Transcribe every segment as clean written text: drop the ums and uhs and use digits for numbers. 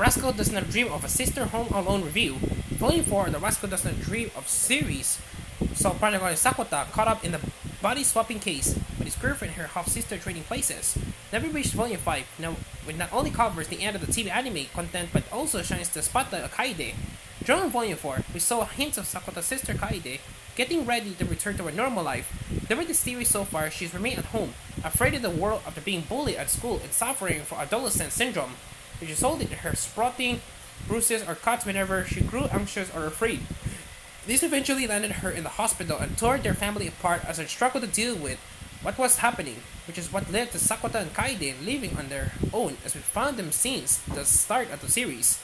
Rascal Does Not Dream of a Sister Home Alone review. Volume 4 of the Rascal Does Not Dream of series saw protagonist Sakota caught up in the body swapping case with his girlfriend and her half sister trading places. Never reached Volume 5, now which not only covers the end of the TV anime content but also shines the spotlight of Kaede. During Volume 4, we saw hints of Sakota's sister Kaede getting ready to return to her normal life. During the series so far, she's remained at home, afraid of the world after being bullied at school and suffering from adolescent syndrome, which resulted in her sprouting bruises or cuts whenever she grew anxious or afraid. This eventually landed her in the hospital and tore their family apart as they struggled to deal with what was happening, which is what led to Sakota and Kaede living on their own as we found them since the start of the series.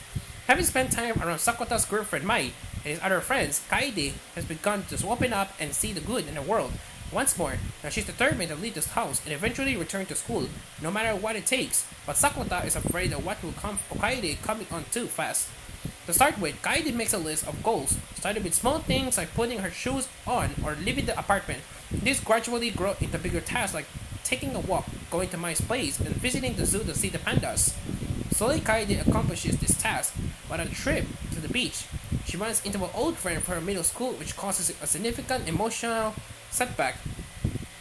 Having spent time around Sakota's girlfriend Mai and his other friends, Kaede has begun to open up and see the good in the world. Once more, now she's determined to leave this house and eventually return to school, no matter what it takes, but Sakota is afraid of what will come for Kaede coming on too fast. To start with, Kaede makes a list of goals, starting with small things like putting her shoes on or leaving the apartment. This gradually grows into bigger tasks like taking a walk, going to Mai's place, and visiting the zoo to see the pandas. Slowly, Kaede accomplishes this task, but on a trip to the beach, she runs into an old friend from her middle school, which causes a significant emotional setback.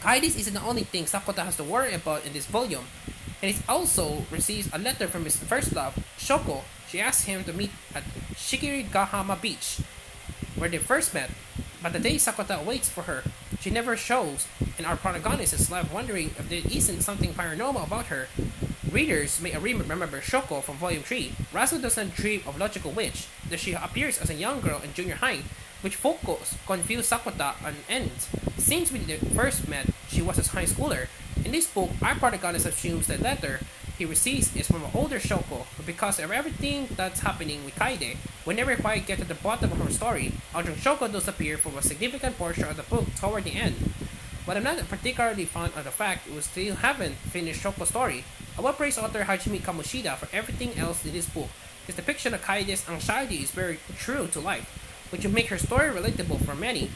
Kaede isn't the only thing Sakota has to worry about in this volume, and he also receives a letter from his first love, Shoko. She asks him to meet at Shikirigahama Beach, where they first met, but the day Sakota waits for her, she never shows, and our protagonist is left wondering if there isn't something paranormal about her. Readers may remember Shoko from Volume 3. Rascal doesn't dream of Logical Witch, that she appears as a young girl in junior high, which focus confused Sakota on ends. Since we first met, she was a high schooler. In this book, our protagonist assumes the letter he receives is from an older Shoko, but because of everything that's happening with Kaede, we never quite get to the bottom of her story. Although Shoko does appear for a significant portion of the book toward the end. But I'm not particularly fond of the fact we still haven't finished Shoko's story. I will praise author Hajime Kamoshida for everything else in this book. His depiction of Kaede's anxiety is very true to life, which will make her story relatable for many,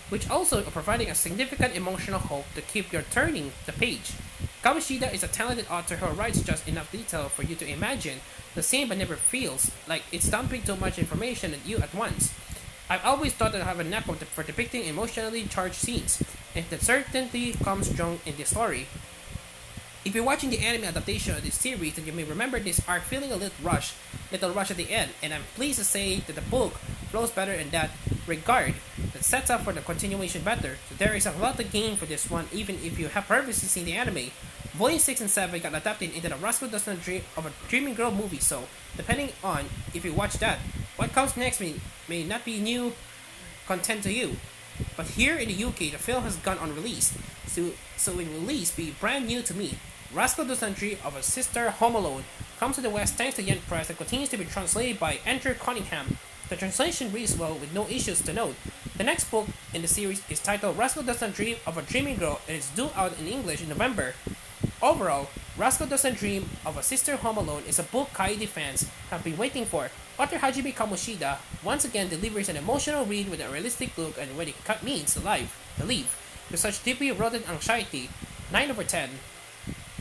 which also providing a significant emotional hope to keep your turning the page. Kamoshida is a talented author who writes just enough detail for you to imagine the scene but never feels like it's dumping too much information at you at once. I've always thought that I have a knack for depicting emotionally charged scenes, and that certainly comes strong in this story. If you're watching the anime adaptation of this series, then you may remember this arc feeling a little rush at the end, and I'm pleased to say that the book flows better in that regard, that sets up for the continuation better, so there is a lot to gain for this one even if you have previously seen the anime. Volume 6 and 7 got adapted into the Rascal Does Not Dream of a Dreaming Girl movie, so depending on if you watch that, what comes next may not be new content to you. But here in the UK, the film has gone unreleased, so it will be brand new to me. Rascal Does Not Dream of a Sister Home Alone comes to the West thanks to Yen Press and continues to be translated by Andrew Cunningham. The translation reads well with no issues to note. The next book in the series is titled Rascal Does Not Dream of a Dreaming Girl and is due out in English in November. Overall, Rascal Does Not Dream of a Sister Home Alone is a book Kaede fans have been waiting for. Author Hajime Kamoshida once again delivers an emotional read with a realistic look at what it means to live with such deeply rooted anxiety. 9/10.